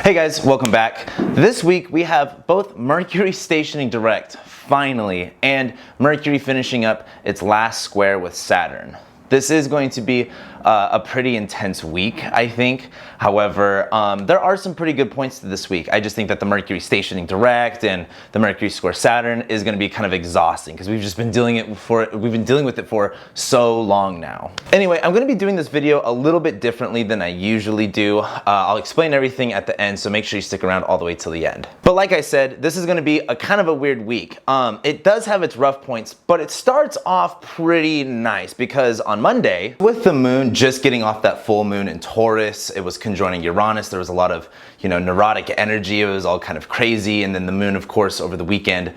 Hey guys, welcome back. This week we have both Mercury stationing direct, finally, and Mercury finishing up its last square with Saturn. This is going to be a pretty intense week, I think. However, there are some pretty good points to this week. I just think that the Mercury stationing direct and the Mercury square Saturn is going to be kind of exhausting because we've been dealing with it for so long now. Anyway, I'm going to be doing this video a little bit differently than I usually do. I'll explain everything at the end, so make sure you stick around all the way till the end. But like I said, this is going to be a kind of a weird week. It does have its rough points, but it starts off pretty nice because on Monday, with the moon just getting off that full moon in Taurus, it was conjoining Uranus. There was a lot of, neurotic energy. It was all kind of crazy. And then the moon, of course, over the weekend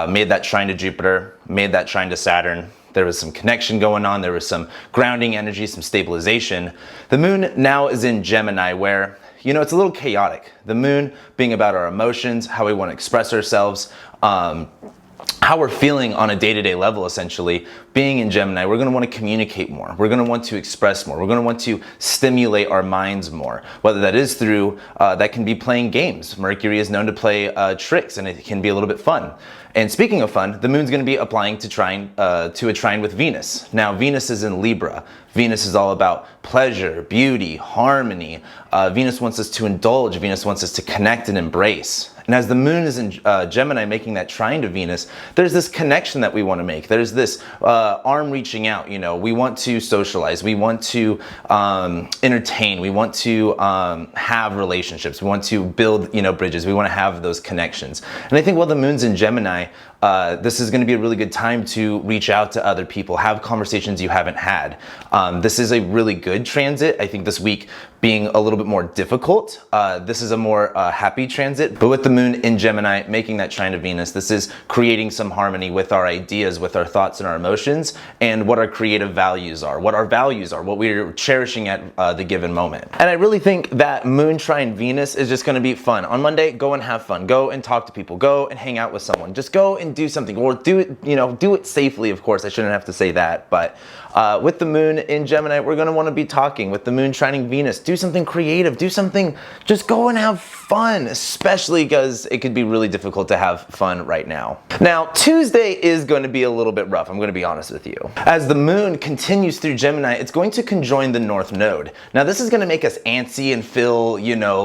made that trine to Jupiter, made that trine to Saturn. There was some connection going on. There was some grounding energy, some stabilization. The moon now is in Gemini where, it's a little chaotic. The moon being about our emotions, how we want to express ourselves, how we're feeling on a day-to-day level, essentially. Being in Gemini, we're going to want to communicate more. We're going to want to express more. We're going to want to stimulate our minds more. Whether that is through, that can be playing games. Mercury is known to play tricks, and it can be a little bit fun. And speaking of fun, the moon's going to be applying to a trine with Venus. Now, Venus is in Libra. Venus is all about pleasure, beauty, harmony. Venus wants us to indulge. Venus wants us to connect and embrace. And as the moon is in Gemini making that trine to Venus, there's this connection that we want to make. There's this arm reaching out, we want to socialize. We want to entertain. We want to have relationships. We want to build, bridges. We want to have those connections. And I think while the moon's in Gemini, this is going to be a really good time to reach out to other people, have conversations you haven't had. This is a really good transit. I think this week being a little bit more difficult. This is a more happy transit, but with the moon in Gemini making that trine to Venus, this is creating some harmony with our ideas, with our thoughts and our emotions, and what our creative values are, what our values are, what we're cherishing at the given moment. And I really think that moon trine Venus is just going to be fun. On Monday, go and have fun. Go and talk to people. Go and hang out with someone. Just go and do something, or do it, do it safely. Of course, I shouldn't have to say that, but with the moon in Gemini, we're going to want to be talking. With the moon trining Venus, do something creative, do something, just go and have fun, especially because it could be really difficult to have fun right now. Now, Tuesday is going to be a little bit rough, I'm going to be honest with you. As the moon continues through Gemini, it's going to conjoin the North Node. Now, this is going to make us antsy and feel,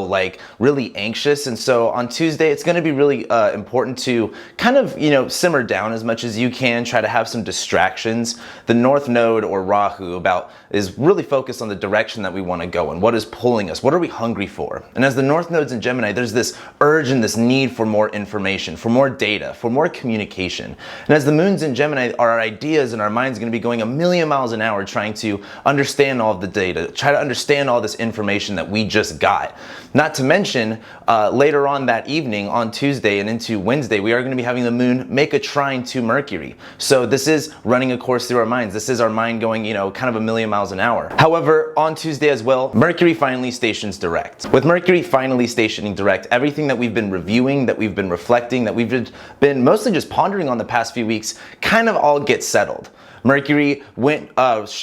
like really anxious. And so on Tuesday, it's going to be really important to kind of, simmer down as much as you can, try to have some distractions. The North Node, or Rahu, is really focused on the direction that we want to go and what is pulling us, what are we hungry for. And as the North Node's in Gemini, there's this urge and this need for more information, for more data, for more communication. And as the moon's in Gemini, our ideas and our minds are going to be going a million miles an hour trying to understand all of the data, try to understand all this information that we just got. Not to mention, later on that evening, on Tuesday and into Wednesday, we are going to be having the moon make a trine to Mercury. So this is running a course through our minds. This is our mind going, kind of a million miles an hour. However, on Tuesday as well, Mercury finally stations direct. With Mercury finally stationing direct, everything that we've been reviewing, that we've been reflecting, that we've been mostly just pondering on the past few weeks, kind of all gets settled. Mercury went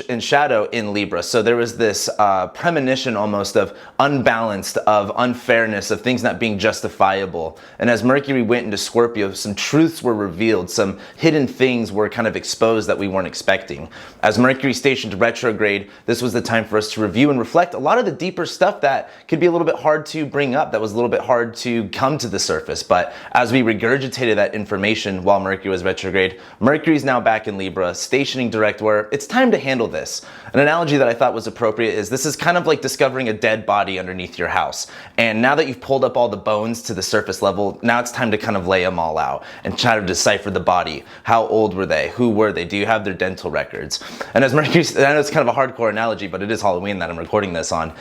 in shadow in Libra, so there was this premonition almost of unbalanced, of unfairness, of things not being justifiable. And as Mercury went into Scorpio, some truths were revealed, some hidden things were kind of exposed that we weren't expecting. As Mercury stationed retrograde, this was the time for us to review and reflect a lot of the deeper stuff that could be a little bit hard to bring up, that was a little bit hard to come to the surface. But as we regurgitated that information while Mercury was retrograde, Mercury's now back in Libra, stationing direct, where it's time to handle this. An analogy that I thought was appropriate is this is kind of like discovering a dead body underneath your house. And now that you've pulled up all the bones to the surface level, now it's time to kind of lay them all out and try to decipher the body. How old were they? Who were they? Do you have their dental records? And as Mercury, I know it's kind of a hardcore analogy, but it is Halloween that I'm recording this on.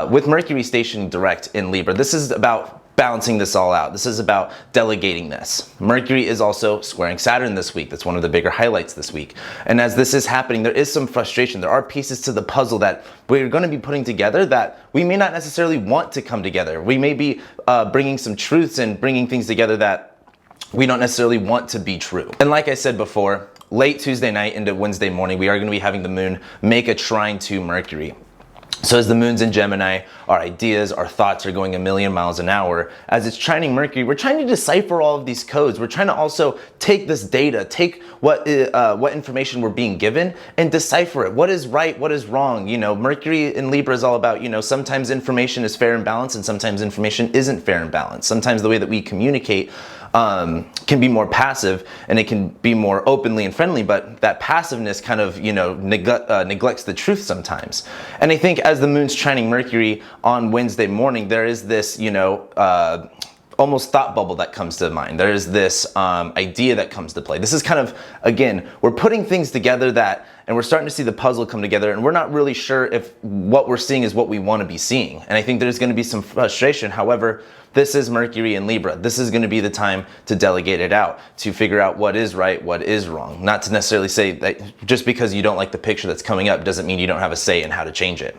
With Mercury stationing direct in Libra, this is about balancing this all out. This is about delegating this. Mercury is also squaring Saturn this week. That's one of the bigger highlights this week. And as this is happening, there is some frustration. There are pieces to the puzzle that we're going to be putting together that we may not necessarily want to come together. We may be bringing some truths and bringing things together that we don't necessarily want to be true. And like I said before, late Tuesday night into Wednesday morning, we are going to be having the moon make a trine to Mercury. So as the moon's in Gemini, our ideas, our thoughts are going a million miles an hour. As it's trining Mercury, we're trying to decipher all of these codes. We're trying to also take this data, take what information we're being given and decipher it. What is right, what is wrong? You know, Mercury in Libra is all about, you know, sometimes information is fair and balanced and sometimes information isn't fair and balanced. Sometimes the way that we communicate can be more passive and it can be more openly and friendly, but that passiveness kind of, you know, neglects the truth sometimes. And I think as the moon's trining Mercury on Wednesday morning, there is this, you know, almost thought bubble that comes to mind. There is this idea that comes to play. This is kind of, again, we're putting things together and we're starting to see the puzzle come together, and we're not really sure if what we're seeing is what we want to be seeing. And I think there's going to be some frustration. However, this is Mercury in Libra. This is going to be the time to delegate it out, to figure out what is right, what is wrong. Not to necessarily say that just because you don't like the picture that's coming up doesn't mean you don't have a say in how to change it.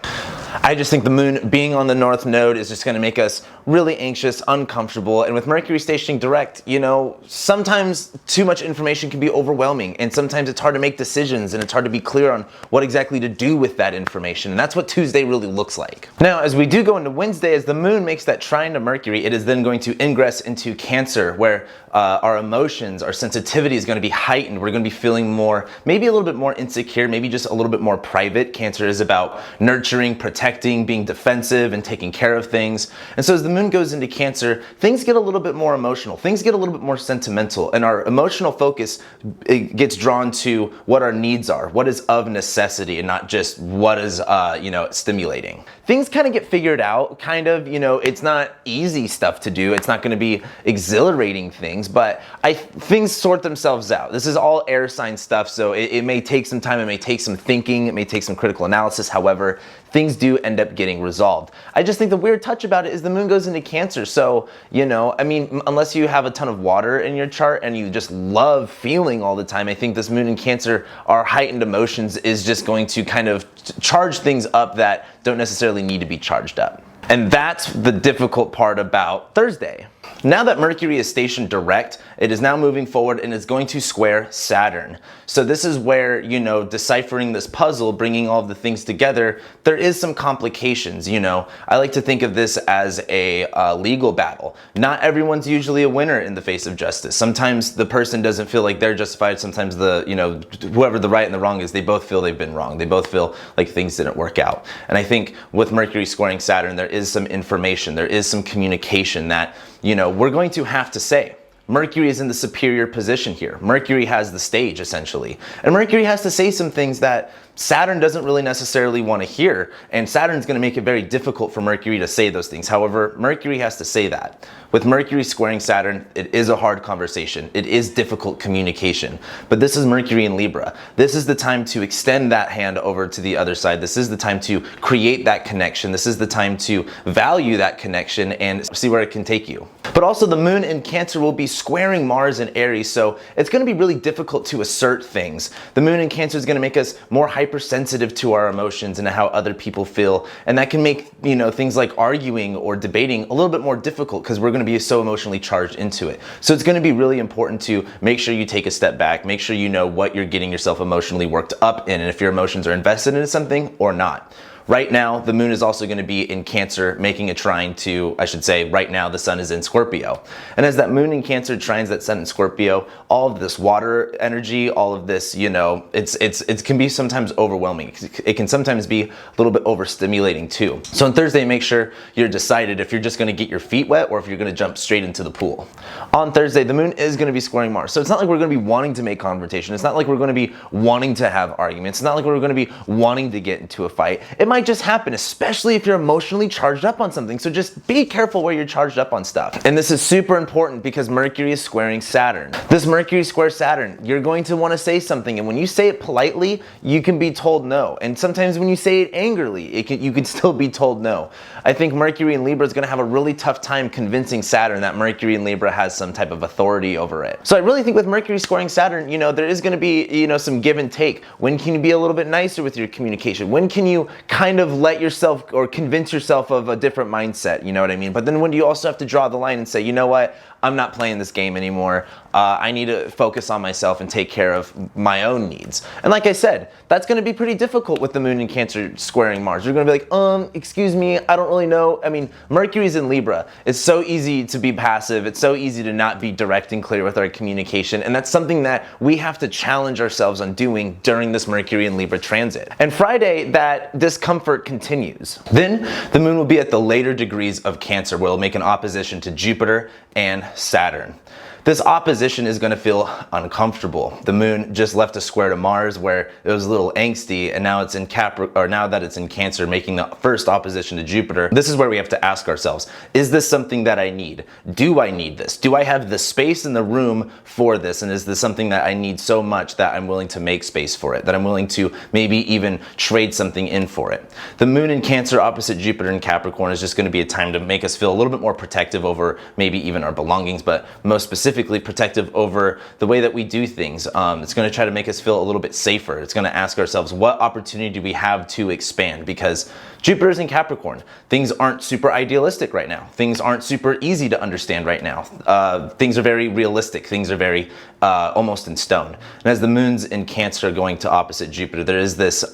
I just think the moon being on the north node is just going to make us really anxious, uncomfortable, and with Mercury stationing direct, you know, sometimes too much information can be overwhelming, and sometimes it's hard to make decisions and it's hard to be clear on what exactly to do with that information, and that's what Tuesday really looks like. Now, as we do go into Wednesday, as the moon makes that trine to Mercury, it is then going to ingress into Cancer, where our emotions, our sensitivity is going to be heightened. We're going to be feeling more, maybe a little bit more insecure, maybe just a little bit more private. Cancer is about nurturing, protecting, being defensive, and taking care of things. And so as the moon goes into Cancer, things get a little bit more emotional, things get a little bit more sentimental, and our emotional focus gets drawn to what our needs are, what is of necessity, and not just what is, you know, stimulating. Things kind of get figured out, kind of, you know, it's not easy stuff to do. It's not going to be exhilarating things, but things sort themselves out. This is all air sign stuff, so it may take some time, it may take some thinking, it may take some critical analysis. However, things do end up getting resolved. I just think the weird touch about it is the moon goes into Cancer. So, you know, I mean, unless you have a ton of water in your chart and you just love feeling all the time, I think this moon in Cancer, our heightened emotions is just going to kind of charge things up that don't necessarily need to be charged up. And that's the difficult part about Thursday. Now that Mercury is stationed direct, it is now moving forward and is going to square Saturn. So this is where, you know, deciphering this puzzle, bringing all of the things together, there is some complications, you know. I like to think of this as a legal battle. Not everyone's usually a winner in the face of justice. Sometimes the person doesn't feel like they're justified. Sometimes the, you know, whoever the right and the wrong is, they both feel they've been wrong. They both feel like things didn't work out. And I think with Mercury squaring Saturn, there is some information, there is some communication that, you know, we're going to have to say. Mercury is in the superior position here. Mercury has the stage, essentially. And Mercury has to say some things that Saturn doesn't really necessarily want to hear, and Saturn's going to make it very difficult for Mercury to say those things. However, Mercury has to say that. With Mercury squaring Saturn, it is a hard conversation. It is difficult communication. But this is Mercury in Libra. This is the time to extend that hand over to the other side. This is the time to create that connection. This is the time to value that connection and see where it can take you. But also the moon in Cancer will be squaring Mars in Aries, so it's going to be really difficult to assert things. The moon in Cancer is going to make us more hypersensitive to our emotions and how other people feel, and that can make, you know, things like arguing or debating a little bit more difficult because we're going to be so emotionally charged into it. So it's going to be really important to make sure you take a step back, make sure you know what you're getting yourself emotionally worked up in, and if your emotions are invested in something or not. Right now, the moon is also going to be in Cancer, making a trine to, I should say, right now the sun is in Scorpio. And as that moon in Cancer trines that sun in Scorpio, all of this water energy, all of this, you know, it can be sometimes overwhelming. It can sometimes be a little bit overstimulating too. So on Thursday, make sure you're decided if you're just going to get your feet wet or if you're going to jump straight into the pool. On Thursday, the moon is going to be squaring Mars. So it's not like we're going to be wanting to make confrontation. It's not like we're going to be wanting to have arguments. It's not like we're going to be wanting to get into a fight. It might just happen, especially if you're emotionally charged up on something. So just be careful where you're charged up on stuff. And this is super important because Mercury is squaring Saturn. This Mercury square Saturn, you're going to want to say something, and when you say it politely, you can be told no. And sometimes when you say it angrily, you can still be told no. I think Mercury in Libra is going to have a really tough time convincing Saturn that Mercury in Libra has some type of authority over it. So I really think with Mercury squaring Saturn, you know, there is going to be, you know, some give and take. When can you be a little bit nicer with your communication? When can you kind of let yourself or convince yourself of a different mindset? You know what I mean? But then when do you also have to draw the line and say, you know what? I'm not playing this game anymore. I need to focus on myself and take care of my own needs. And like I said, that's going to be pretty difficult with the moon in Cancer squaring Mars. You're going to be like, excuse me, I don't really know. I mean, Mercury's in Libra. It's so easy to be passive. It's so easy to not be direct and clear with our communication. And that's something that we have to challenge ourselves on doing during this Mercury in Libra transit. And Friday, that discomfort continues. Then the moon will be at the later degrees of Cancer, where it'll make an opposition to Jupiter and Saturn. This opposition is going to feel uncomfortable. The moon just left a square to Mars where it was a little angsty, and now it's in now that it's in Cancer, making the first opposition to Jupiter. This is where we have to ask ourselves, is this something that I need? Do I need this? Do I have the space in the room for this? And is this something that I need so much that I'm willing to make space for it? That I'm willing to maybe even trade something in for it? The moon in Cancer opposite Jupiter in Capricorn is just going to be a time to make us feel a little bit more protective over maybe even our belongings, but most specifically protective over the way that we do things. It's going to try to make us feel a little bit safer. It's going to ask ourselves, what opportunity do we have to expand? Because Jupiter's in Capricorn. Things aren't super idealistic right now. Things aren't super easy to understand right now. Things are very realistic. Things are very almost in stone. And as the moon's in Cancer going to opposite Jupiter, there is this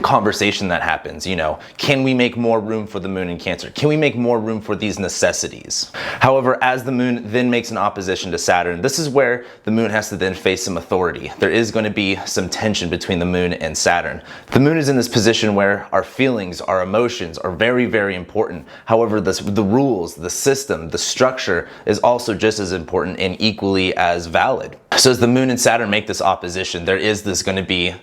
conversation that happens, can we make more room for the moon in Cancer? Can we make more room for these necessities? However, as the moon then makes an opposition to Saturn, this is where the moon has to then face some authority. There is going to be some tension between the moon and Saturn. The moon is in this position where our feelings, our emotions are very, very important. However, the rules, the system, the structure is also just as important and equally as valid. So as the moon and Saturn make this opposition, there is this going to be,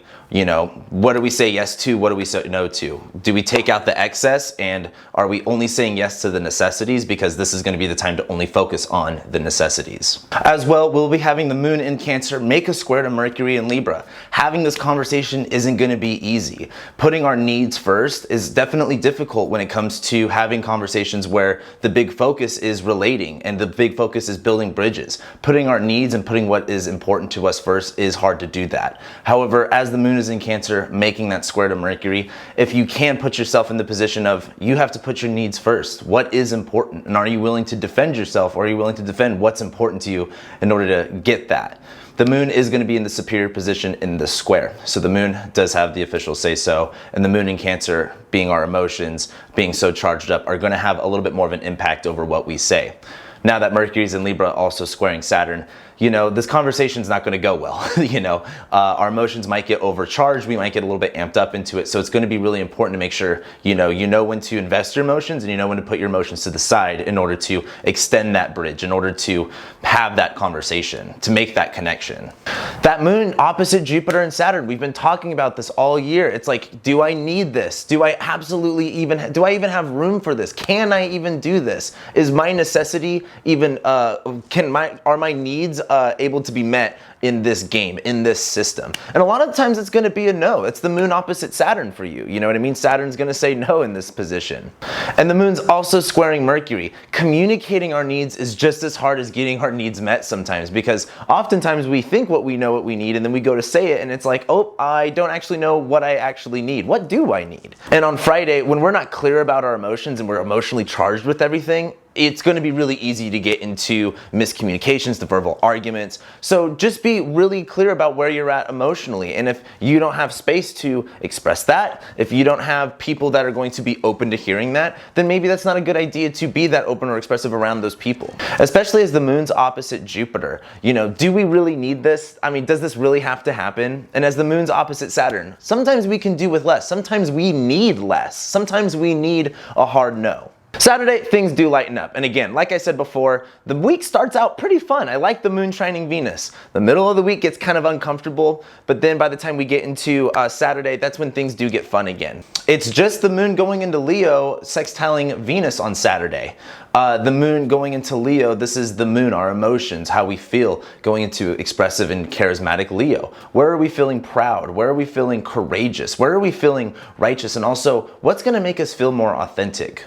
what do we say yes to? What do we say no to? Do we take out the excess, and are we only saying yes to the necessities, because this is going to be the time to only focus on the necessities? As well, we'll be having the moon in Cancer make a square to Mercury in Libra. Having this conversation isn't going to be easy. Putting our needs first is definitely difficult when it comes to having conversations where the big focus is relating and the big focus is building bridges. Putting our needs and putting what is important to us first is hard to do that. However, as the moon is in Cancer making that square to Mercury, if you can put yourself in the position of, you have to put your needs first. What is important? And are you willing to defend yourself, or are you willing to defend what's important to you in order to get that? The moon is going to be in the superior position in the square. So the moon does have the official say so, and the moon in Cancer, being our emotions, being so charged up, are going to have a little bit more of an impact over what we say. Now that Mercury's in Libra also squaring Saturn, this conversation's not going to go well. Our emotions might get overcharged. We might get a little bit amped up into it. So it's going to be really important to make sure, you know when to invest your emotions, and you know when to put your emotions to the side in order to extend that bridge, in order to have that conversation, to make that connection. That moon opposite Jupiter and Saturn, we've been talking about this all year. It's like, do I need this? Do I even have room for this? Can I even do this? Is my necessity even, are my needs able to be met in this game, in this system? And a lot of times it's going to be a no. It's the moon opposite Saturn for you. You know what I mean? Saturn's going to say no in this position. And the moon's also squaring Mercury. Communicating our needs is just as hard as getting our needs met sometimes, because oftentimes we think what we know what we need, and then we go to say it and it's like, oh, I don't actually know what I actually need. What do I need? And on Friday, when we're not clear about our emotions and we're emotionally charged with everything, it's going to be really easy to get into miscommunications, the verbal arguments. So just be really clear about where you're at emotionally. And if you don't have space to express that, if you don't have people that are going to be open to hearing that, then maybe that's not a good idea to be that open or expressive around those people. Especially as the moon's opposite Jupiter. Do we really need this? I mean, does this really have to happen? And as the moon's opposite Saturn, sometimes we can do with less. Sometimes we need less. Sometimes we need a hard no. Saturday, things do lighten up. And again, like I said before, the week starts out pretty fun. I like the moon shining Venus. The middle of the week gets kind of uncomfortable, but then by the time we get into Saturday, that's when things do get fun again. It's just the moon going into Leo, sextiling Venus on Saturday. The moon going into Leo, this is the moon, our emotions, how we feel, going into expressive and charismatic Leo. Where are we feeling proud? Where are we feeling courageous? Where are we feeling righteous? And also, what's going to make us feel more authentic?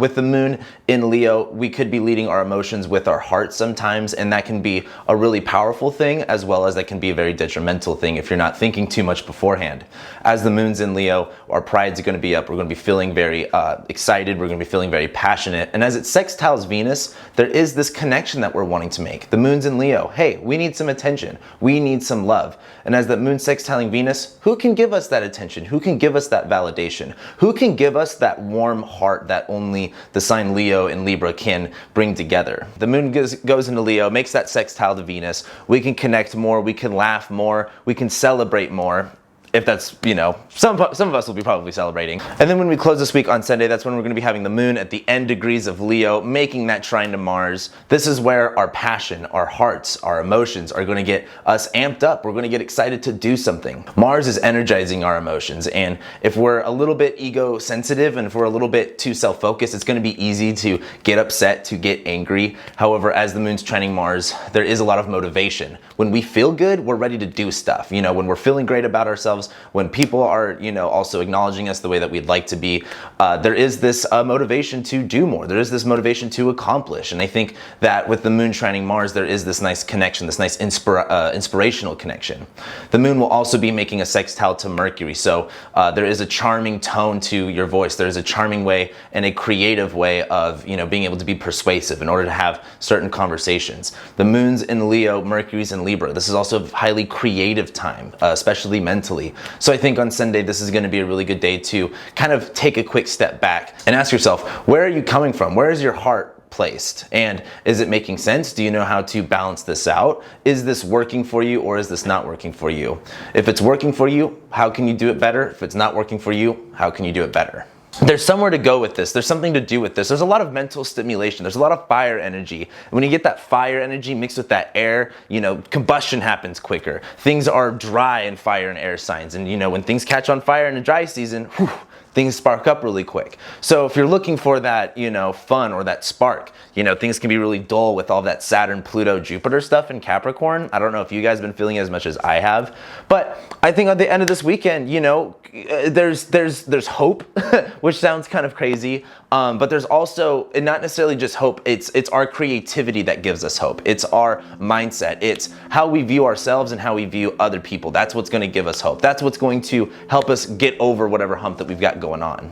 With the moon in Leo, we could be leading our emotions with our heart sometimes, and that can be a really powerful thing, as well as that can be a very detrimental thing if you're not thinking too much beforehand. As the moon's in Leo, our pride's going to be up. We're going to be feeling very excited. We're going to be feeling very passionate. And as it sextiles Venus, there is this connection that we're wanting to make. The moon's in Leo. Hey, we need some attention. We need some love. And as that moon sextiling Venus, who can give us that attention? Who can give us that validation? Who can give us that warm heart that only the sign Leo and Libra can bring together? The moon goes into Leo, makes that sextile to Venus. We can connect more, we can laugh more, we can celebrate more. If that's, you know, some of us will be probably celebrating. And then when we close this week on Sunday, that's when we're going to be having the moon at the end degrees of Leo, making that trine to Mars. This is where our passion, our hearts, our emotions are going to get us amped up. We're going to get excited to do something. Mars is energizing our emotions. And if we're a little bit ego sensitive and if we're a little bit too self-focused, it's going to be easy to get upset, to get angry. However, as the moon's trining Mars, there is a lot of motivation. When we feel good, we're ready to do stuff. You know, when we're feeling great about ourselves, when people are, you know, also acknowledging us the way that we'd like to be, there is this motivation to do more. There is this motivation to accomplish. And I think that with the moon trining Mars, there is this nice connection, this nice inspirational connection. The moon will also be making a sextile to Mercury. So there is a charming tone to your voice. There is a charming way and a creative way of, you know, being able to be persuasive in order to have certain conversations. The moon's in Leo, Mercury's in Libra. This is also a highly creative time, especially mentally. So I think on Sunday, this is going to be a really good day to kind of take a quick step back and ask yourself, where are you coming from? Where is your heart placed? And is it making sense? Do you know how to balance this out? Is this working for you or is this not working for you? If it's working for you, how can you do it better? If it's not working for you, how can you do it better? There's somewhere to go with this. There's something to do with this. There's a lot of mental stimulation. There's a lot of fire energy. And when you get that fire energy mixed with that air, you know, combustion happens quicker. Things are dry in fire and air signs. And, you know, when things catch on fire in a dry season, whew, things spark up really quick. So if you're looking for that, you know, fun or that spark, you know, things can be really dull with all that Saturn, Pluto, Jupiter stuff in Capricorn. I don't know if you guys have been feeling as much as I have, but I think at the end of this weekend, you know, there's hope, which sounds kind of crazy. But there's also, and not necessarily just hope, it's our creativity that gives us hope. It's our mindset. It's how we view ourselves and how we view other people. That's what's going to give us hope. That's what's going to help us get over whatever hump that we've got going on.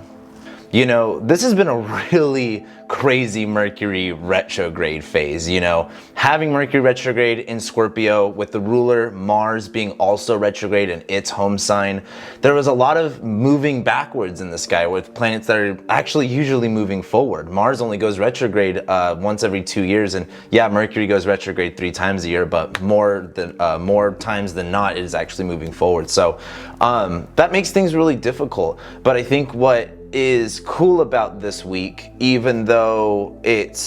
You know, this has been a really crazy Mercury retrograde phase. You know, having Mercury retrograde in Scorpio with the ruler Mars being also retrograde in its home sign, there was a lot of moving backwards in the sky with planets that are actually usually moving forward. Mars only goes retrograde once every 2 years, and yeah, Mercury goes retrograde 3 times a year, but more times than not, it is actually moving forward. So that makes things really difficult. But I think what is cool about this week, even though it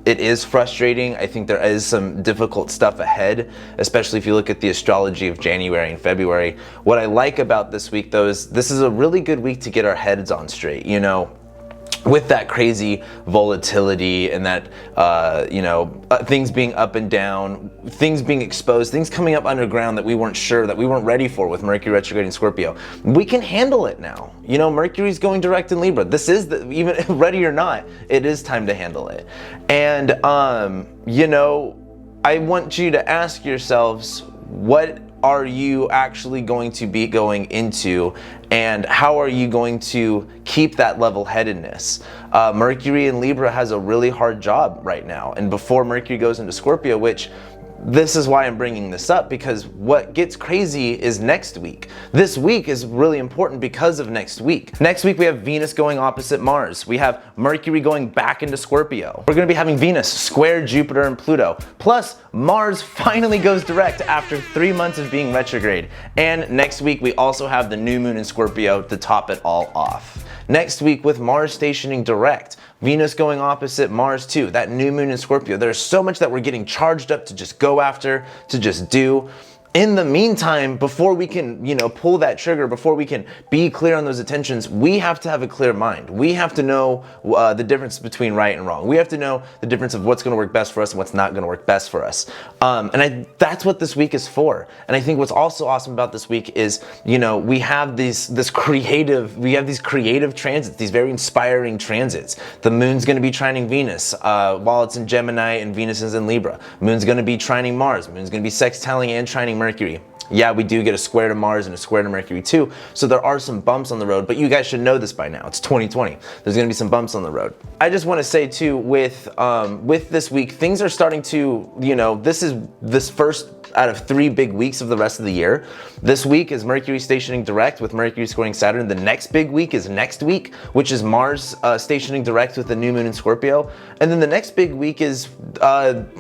is frustrating, I think there is some difficult stuff ahead, especially if you look at the astrology of January and February. What I like about this week though is this is a really good week to get our heads on straight. You know, with that crazy volatility and that, things being up and down, things being exposed, things coming up underground that we weren't sure, that we weren't ready for with Mercury retrograde in Scorpio, we can handle it now. You know, Mercury's going direct in Libra. This is, even ready or not, it is time to handle it. And, I want you to ask yourselves, what are you actually going to be going into, and how are you going to keep that level-headedness? Mercury in Libra has a really hard job right now, and before Mercury goes into Scorpio, which this is why I'm bringing this up, because what gets crazy is next week. This week is really important because of next week. Next week we have Venus going opposite Mars. We have Mercury going back into Scorpio. We're going to be having Venus square Jupiter and Pluto. Plus, Mars finally goes direct after 3 months of being retrograde. And next week we also have the new moon in Scorpio to top it all off. Next week, with Mars stationing direct, Venus going opposite Mars too, that new moon in Scorpio, there's so much that we're getting charged up to just go after, to just do. in the meantime, before we can, pull that trigger, before we can be clear on those intentions, we have to have a clear mind. We have to know the difference between right and wrong. We have to know the difference of what's going to work best for us and what's not going to work best for us. That's what this week is for. And I think what's also awesome about this week is, we have these creative transits, these very inspiring transits. The moon's going to be trining Venus while it's in Gemini, and Venus is in Libra. Moon's going to be trining Mars. Moon's going to be sextiling and trining Mercury. Yeah, we do get a square to Mars and a square to Mercury too, so there are some bumps on the road, but you guys should know this by now. It's 2020. There's gonna be some bumps on the road. I just wanna say too, with this week, things are starting to, this is this first out of 3 big weeks of the rest of the year. This week is Mercury stationing direct with Mercury squaring Saturn. The next big week is next week, which is Mars stationing direct with the new moon in Scorpio. And then the next big week is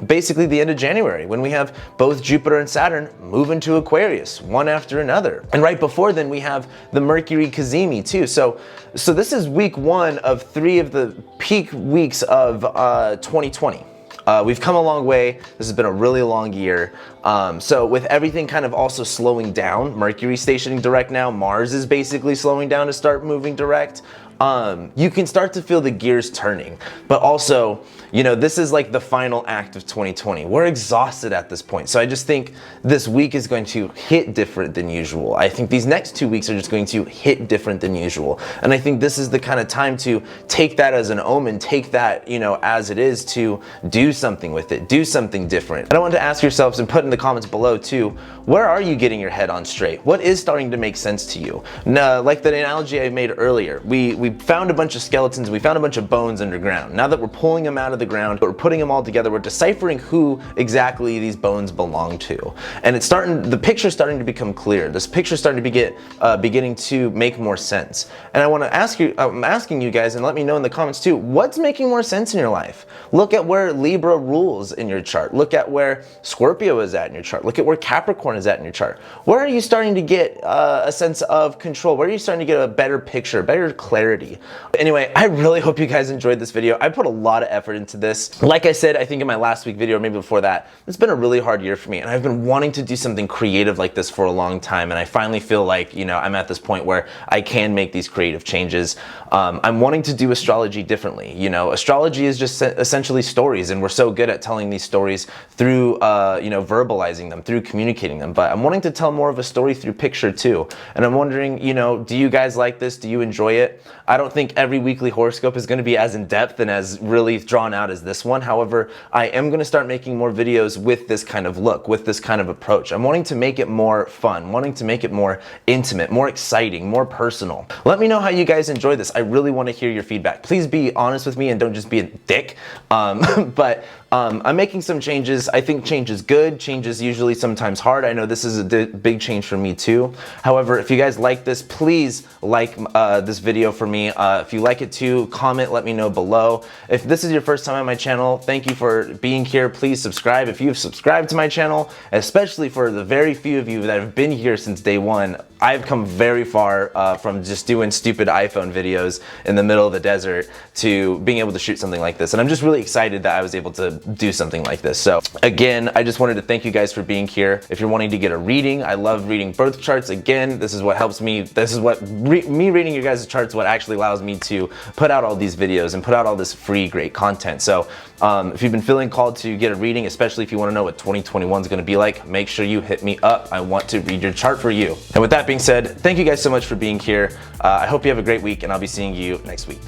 basically the end of January, when we have both Jupiter and Saturn move into Aquarius, one after another. And right before then, we have the Mercury Cazimi too. So this is week 1 of 3 of the peak weeks of 2020. We've come a long way. This has been a really long year. So with everything kind of also slowing down, Mercury stationing direct now, Mars is basically slowing down to start moving direct. You can start to feel the gears turning, but also, this is like the final act of 2020. We're exhausted at this point. So I just think this week is going to hit different than usual. I think these next 2 weeks are just going to hit different than usual. And I think this is the kind of time to take that as an omen, take that, as it is, to do something with it, do something different. And I want to ask yourselves and put in the comments below too, where are you getting your head on straight? What is starting to make sense to you? Now, like the analogy I made earlier, we found a bunch of skeletons, we found a bunch of bones underground. Now that we're pulling them out of the ground, we're putting them all together, we're deciphering who exactly these bones belong to. And the picture's starting to become clear. This picture's starting to beginning to make more sense. And I want to ask you, I'm asking you guys, and let me know in the comments too, what's making more sense in your life? Look at where Libra rules in your chart. Look at where Scorpio is at in your chart. Look at where Capricorn is at in your chart. Where are you starting to get a sense of control? Where are you starting to get a better picture, better clarity? Anyway, I really hope you guys enjoyed this video. I put a lot of effort into this. Like I said, I think in my last week video, or maybe before that, it's been a really hard year for me, and I've been wanting to do something creative like this for a long time, and I finally feel like, I'm at this point where I can make these creative changes. I'm wanting to do astrology differently. Astrology is just essentially stories, and we're so good at telling these stories through, verbalizing them, through communicating them, but I'm wanting to tell more of a story through picture too. And I'm wondering, do you guys like this? Do you enjoy it? I don't think every weekly horoscope is going to be as in-depth and as really drawn out as this one. However, I am going to start making more videos with this kind of look, with this kind of approach. I'm wanting to make it more fun, wanting to make it more intimate, more exciting, more personal. Let me know how you guys enjoy this. I really want to hear your feedback. Please be honest with me and don't just be a dick. I'm making some changes. I think change is good. Change is usually sometimes hard. I know this is a big change for me too. However, if you guys like this, please like this video for me. If you like it too, comment, let me know below. If this is your first time on my channel, thank you for being here. Please subscribe. If you've subscribed to my channel, especially for the very few of you that have been here since day 1, I've come very far from just doing stupid iPhone videos in the middle of the desert to being able to shoot something like this. And I'm just really excited that I was able to do something like this. So again, I just wanted to thank you guys for being here. If you're wanting to get a reading, I love reading birth charts. Again, this is what helps me. This is what me reading your guys' charts, what actually allows me to put out all these videos and put out all this free, great content. So if you've been feeling called to get a reading, especially if you want to know what 2021 is going to be like, make sure you hit me up. I want to read your chart for you. And with that being said, thank you guys so much for being here. I hope you have a great week, and I'll be seeing you next week.